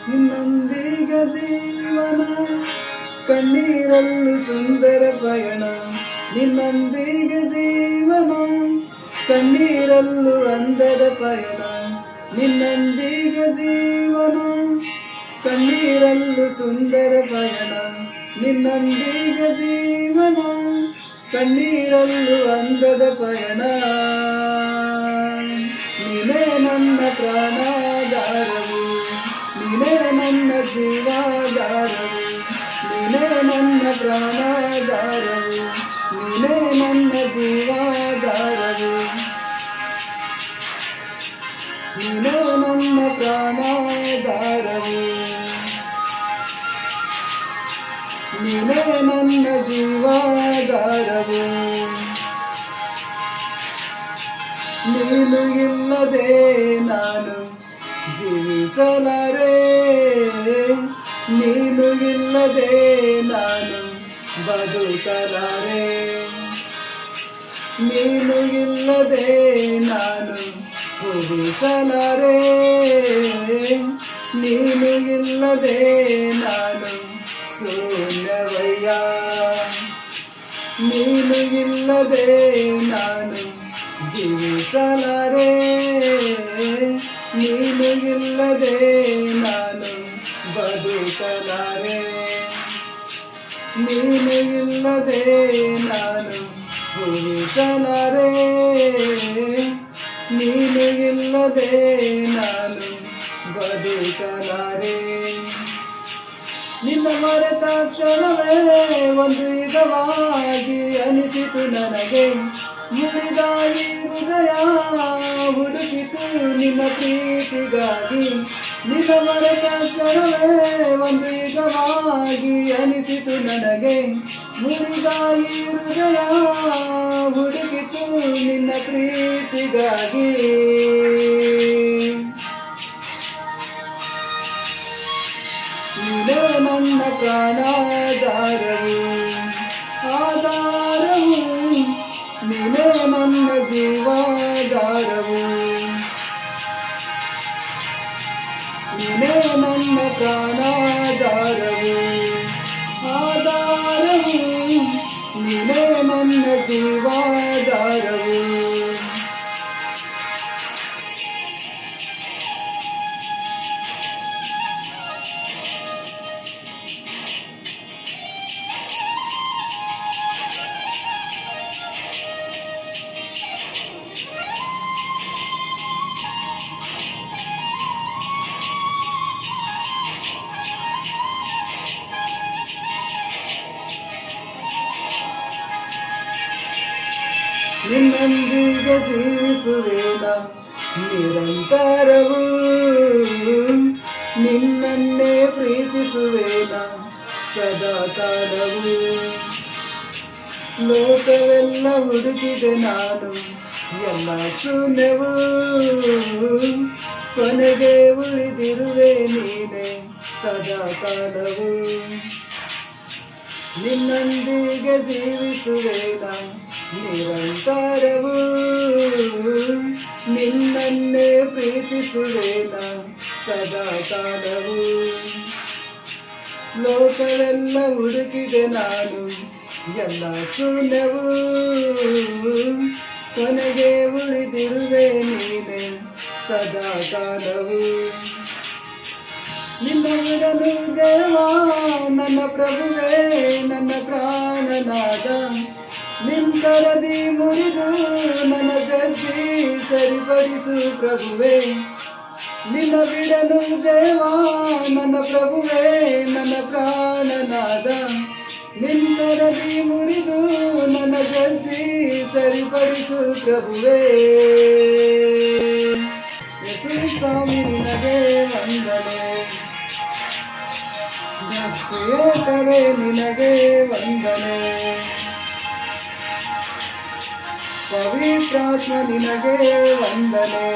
ನಿನ್ನೊಂದಿಗೆ ಜೀವನ ಕಣ್ಣೀರಲ್ಲೂ ಸುಂದರ ಪಯಣ. ನಿನ್ನೊಂದಿಗೆ ಜೀವನ ಕಣ್ಣೀರಲ್ಲೂ ಅಂದದ ಪಯಣ. ನಿನ್ನೊಂದಿಗೆ ಜೀವನ ಕಣ್ಣೀರಲ್ಲೂ ಸುಂದರ ಪಯಣ. ನಿನ್ನೊಂದಿಗೆ ಜೀವನ ಕಣ್ಣೀರಲ್ಲೂ ಅಂದದ ಪಯಣ. ನೀನೇ ನನ್ನ ಪ್ರಾಣಾಧಾರವು, ನೀನೇ ನನ್ನ ಜೀವಾಧಾರವು, ನೀನೇ ನನ್ನ ಪ್ರಾಣಾಧಾರವು, ನೀನೇ ನನ್ನ ಜೀವಾಧಾರವು, ನೀನೇ ನನ್ನ ಪ್ರಾಣಾಧಾರವು, ನೀನೇ ನನ್ನ ಜೀವಾಧಾರವು. ನೀನು ಇಲ್ಲದೆ ನಾನು ಜೀವಿಸಲಾರೆ, ನೀನು ಇಲ್ಲದೆ ನಾನು ಬದುಕಲಾರೆ, ನೀನು ಇಲ್ಲದೆ ನಾನು ಹೋಗಿಸಲಾರೆ, ನೀನು ಇಲ್ಲದೆ ನಾನು ಶೂನ್ಯವಯ್ಯ, ನೀನು ಇಲ್ಲದೆ ನಾನು ಜೀವಿಸಲಾರೆ, ನೀನು ಇಲ್ಲದೆ ನಾನು ಬದುಕಲಾರೆ, ನೀನು ಇಲ್ಲದೆ ನಾನು ಉಳಿಸಲಾರೆ, ನೀನು ಇಲ್ಲದೆ ನಾನು ಬದುಕಲಾರೆ. ನಿನ್ನ ಮರೆತ ಕ್ಷಣವೇ ಒಂದು ಯುಗವಾಗಿ ಅನಿಸಿತು ನನಗೆ, ಮುರಿದ ಈ ಹೃದಯ ಹುಡುಕಿತು ನಿನ್ನ ಪ್ರೀತಿಗಾಗಿ. ನಿನ್ನ ಮರೆತ ಕ್ಷಣವೇ ಒಂದು ಯುಗವಾಗಿ ಅನಿಸಿತು ನನಗೆ, ಮುರಿದ ಈ ಹೃದಯ ಹುಡುಕಿತು ನಿನ್ನ ಪ್ರೀತಿಗಾಗಿ. ನೀನೇ ನನ್ನ ಪ್ರಾಣಾಧಾರವು, ಆಧಾರವು, ನೀನೇ ನನ್ನ ಜೀವಾಧಾರವು, ನೀನೇ ನನ್ನ ಪ್ರಾಣಾಧಾರವು, ಆಧಾರವು, ನೀನೇ ನನ್ನ ಜೀವಾಧಾರವು. ನಿನ್ನೊಂದಿಗೆ ಜೀವಿಸುವೇನ ನಿರಂತರವೂ, ನಿನ್ನನ್ನೇ ಪ್ರೀತಿಸುವೇನ ಸದಾ ಕಾಲವೂ. ಲೋಕವೆಲ್ಲ ಹುಡುಕಿದೆ ನಾನು, ಎಲ್ಲ ಶೂನ್ಯವೂ, ಕೊನೆಗೆ ಉಳಿದಿರುವೆ ನೀನೆ ಸದಾ ಕಾಲವೂ. ನಿನ್ನೊಂದಿಗೆ ಜೀವಿಸುವೇನ ನಿರಂತರವೂ, ನಿನ್ನನ್ನೇ ಪ್ರೀತಿಸುವೇನ ಸದಾ ಕಾಲವೂ. ಲೋಕವೆಲ್ಲ ಹುಡುಕಿದೆ ನಾನು, ಎಲ್ಲ ಶೂನ್ಯವೂ, ಕೊನೆಗೆ ಉಳಿದಿರುವೆ ನೀನೆ ಸದಾ ಕಾಲವೂ. ನಿನ್ನ ಬಿಡಲು ದೇವಾ ನನ್ನ ಪ್ರಭುವೇ, ನನ್ನ ಪ್ರಾಣನಾದ, ನಿಂತರದಿ ಮುರಿದು ನನ್ನ ಗಜ್ಜಿ ಸರಿಪಡಿಸು ಪ್ರಭುವೇ. ನಿನ್ನ ಬಿಡಲು ದೇವಾ ನನ್ನ ಪ್ರಭುವೇ, ನನ್ನ ಪ್ರಾಣನಾದ, ನಿಂತರದಿ ಮುರಿದು ನನ್ನ ಗಜ್ಜಿ ಸರಿಪಡಿಸು ಪ್ರಭುವೇ. ಯೇಸು ಸ್ವಾಮಿ ನಿನಗೆ ವಂದನೆ, ಪ್ರಿಯಕರೇ ನಿನಗೆ ವಂದನೆ, ಪವಿತ್ರಾತ್ಮ ನಿನಗೆ ವಂದನೆ.